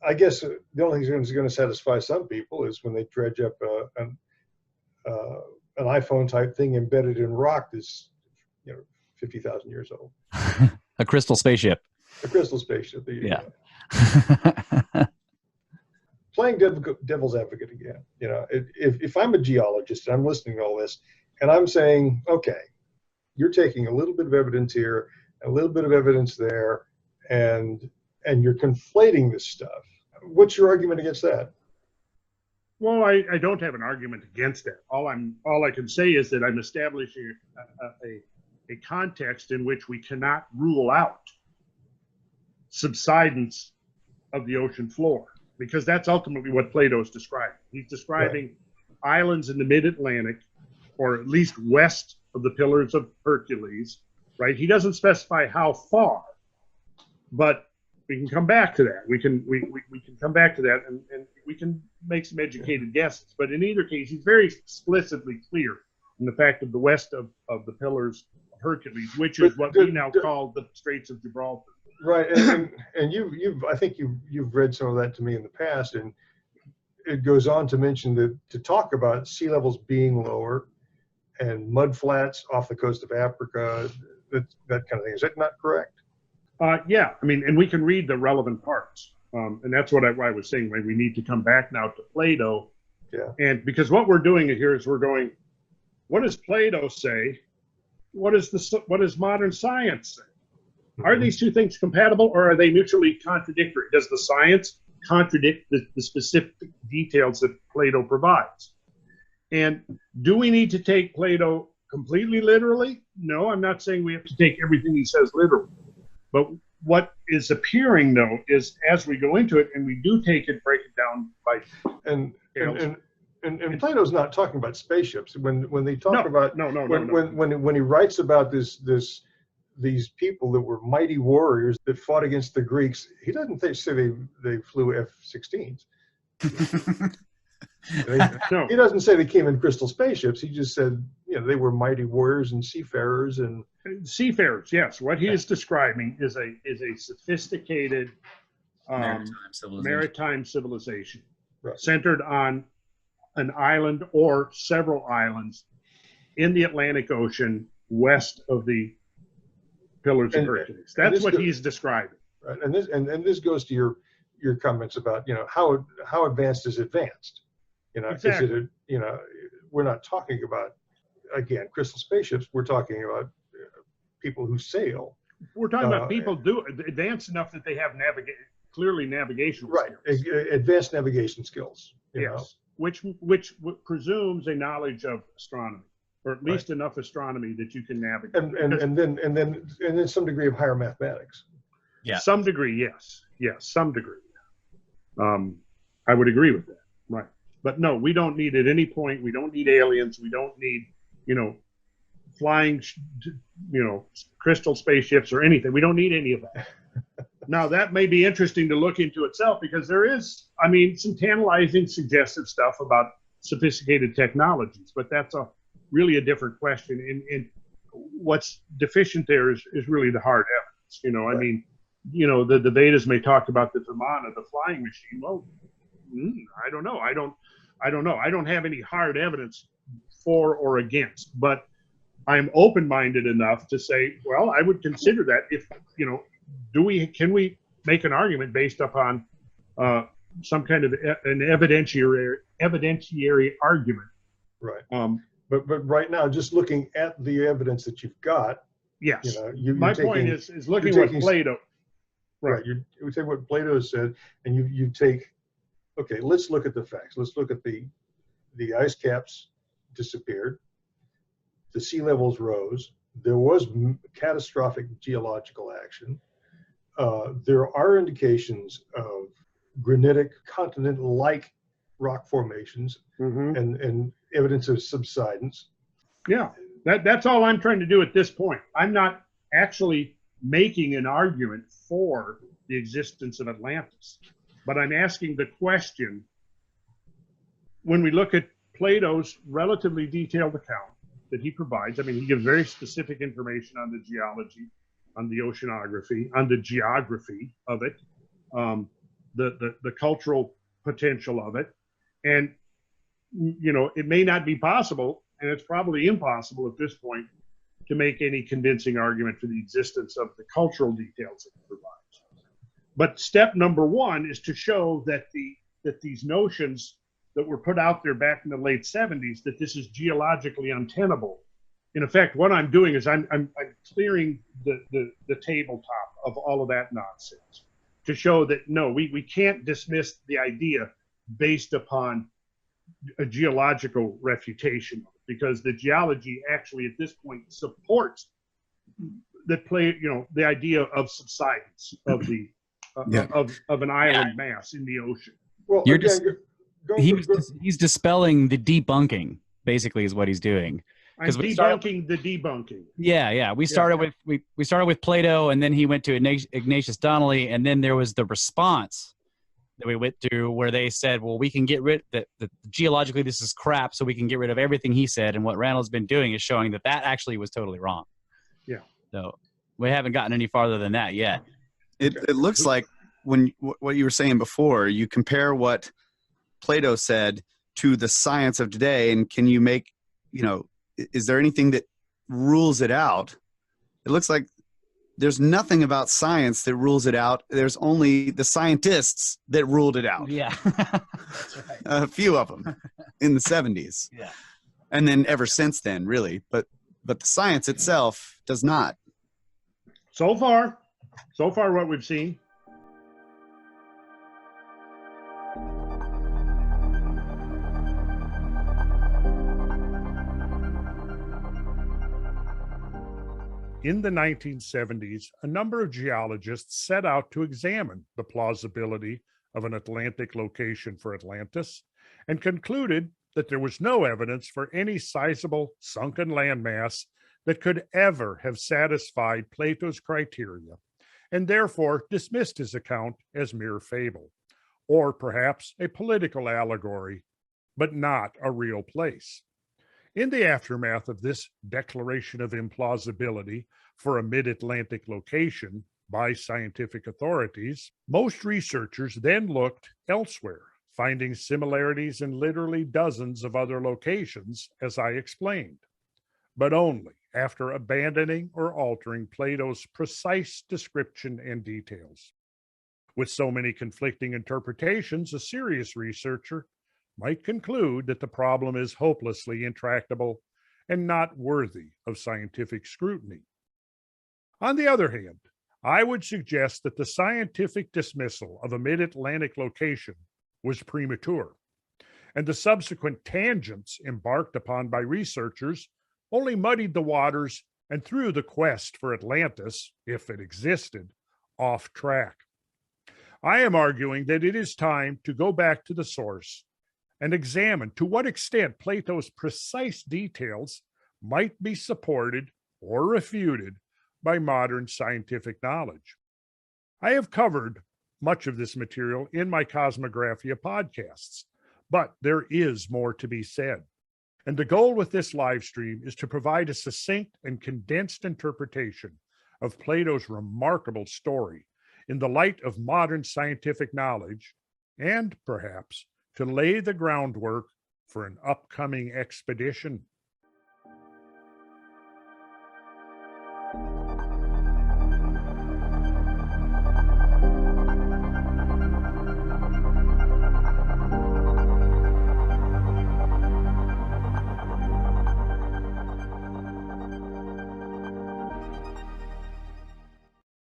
I guess the only thing that's going to satisfy some people is when they dredge up an iPhone type thing embedded in rock that's 50,000 years old. A crystal spaceship. A crystal spaceship. Yeah. Playing devil's advocate again. If I'm a geologist and I'm listening to all this, and I'm saying, okay, you're taking a little bit of evidence here, a little bit of evidence there, and you're conflating this stuff. What's your argument against that? Well, I don't have an argument against that. All I can say is that I'm establishing a context in which we cannot rule out subsidence of the ocean floor, because that's ultimately what Plato's describing. He's describing islands in the mid-Atlantic, or at least west of the Pillars of Hercules, right? He doesn't specify how far, but we can come back to that. We can come back to that, and we can make some educated guesses. But in either case, he's very explicitly clear in the fact of the west of the Pillars of Hercules, which is what we now call the Straits of Gibraltar. Right, and I think you've read some of that to me in the past, and it goes on to mention that to talk about sea levels being lower and mud flats off the coast of Africa, that kind of thing. Is that not correct? Yeah, I mean, and we can read the relevant parts, and that's what I was saying. Right, we need to come back now to Plato, and because what we're doing here is we're going, what does Plato say? What does modern science say? Are these two things compatible, or are they mutually contradictory? Does the science contradict the specific details that Plato provides? And do we need to take Plato completely literally? No, I'm not saying we have to take everything he says literally. But what is appearing, though, is as we go into it, and we do take it, break it down by and Plato's not talking about spaceships when they talk about when he writes about these people that were mighty warriors that fought against the Greeks. He doesn't say they flew F-16s. No. He doesn't say they came in crystal spaceships. He just said they were mighty warriors and seafarers and seafarers. Yes, what he is describing is a sophisticated maritime civilization centered on an island or several islands in the Atlantic Ocean west of the Pillars of Hercules. That's what he's describing. Right, and this goes to your comments about how advanced is advanced. Exactly. Is it we're not talking about again crystal spaceships. We're talking about people who sail. We're talking about people advanced enough that they have clearly navigational skills. Advanced navigation skills. Yes, which presumes a knowledge of astronomy, or at least enough astronomy that you can navigate. And then some degree of higher mathematics. Yeah. Some degree, yes. Yes, some degree. I would agree with that. Right. But no, we don't need at any point, we don't need aliens. We don't need, flying, crystal spaceships or anything. We don't need any of that. Now, that may be interesting to look into itself, because there is, some tantalizing, suggestive stuff about sophisticated technologies, but that's really a different question. And what's deficient there is really the hard evidence. The Vedas may talk about the Vimana, the flying machine. Well, I don't know. I don't know. I don't have any hard evidence for or against, but I'm open-minded enough to say, well, I would consider that if, can we make an argument based upon some kind of an evidentiary argument? Right. But right now, just looking at the evidence that you've got. Yes. My point is looking at Plato. Right. You take what Plato said, and you take, okay, let's look at the facts. Let's look at the ice caps disappeared. The sea levels rose. There was catastrophic geological action. There are indications of granitic continent-like rock formations and evidence of subsidence. Yeah, that's all I'm trying to do at this point. I'm not actually making an argument for the existence of Atlantis, but I'm asking the question, when we look at Plato's relatively detailed account that he provides, he gives very specific information on the geology, on the oceanography, on the geography of it. the cultural potential of it. And, it may not be possible, and it's probably impossible at this point, to make any convincing argument for the existence of the cultural details it provides. But step number one is to show that these notions that were put out there back in the late 70s, that this is geologically untenable. In effect, what I'm doing is I'm clearing the tabletop of all of that nonsense to show that, no, we can't dismiss the idea based upon a geological refutation, because the geology actually at this point supports the idea of subsidence of the of an island mass in the ocean. Well, he's dispelling the debunking, basically, is what he's doing. I'm debunking the debunking. Yeah. We started with Plato, and then he went to Ignatius Donnelly, and then there was the response that we went through where they said, well, we can get rid that geologically this is crap, so we can get rid of everything he said. And what Randall's been doing is showing that actually was totally wrong. Yeah. So we haven't gotten any farther than that yet. It looks like what you were saying before, you compare what Plato said to the science of today, and can you make, is there anything that rules it out? It looks like there's nothing about science that rules it out. There's only the scientists that ruled it out. Yeah. That's right. A few of them in the 70s. Yeah. And then ever since then, really. But the science itself does not. So far what we've seen. In the 1970s, a number of geologists set out to examine the plausibility of an Atlantic location for Atlantis and concluded that there was no evidence for any sizable sunken landmass that could ever have satisfied Plato's criteria, and therefore dismissed his account as mere fable, or perhaps a political allegory, but not a real place. In the aftermath of this declaration of implausibility for a mid-Atlantic location by scientific authorities, most researchers then looked elsewhere, finding similarities in literally dozens of other locations, as I explained, but only after abandoning or altering Plato's precise description and details. With so many conflicting interpretations, a serious researcher might conclude that the problem is hopelessly intractable and not worthy of scientific scrutiny. On the other hand, I would suggest that the scientific dismissal of a mid-Atlantic location was premature, and the subsequent tangents embarked upon by researchers only muddied the waters and threw the quest for Atlantis, if it existed, off track. I am arguing that it is time to go back to the source and examine to what extent Plato's precise details might be supported or refuted by modern scientific knowledge. I have covered much of this material in my Kosmographia podcasts, but there is more to be said. And the goal with this live stream is to provide a succinct and condensed interpretation of Plato's remarkable story in the light of modern scientific knowledge, and perhaps to lay the groundwork for an upcoming expedition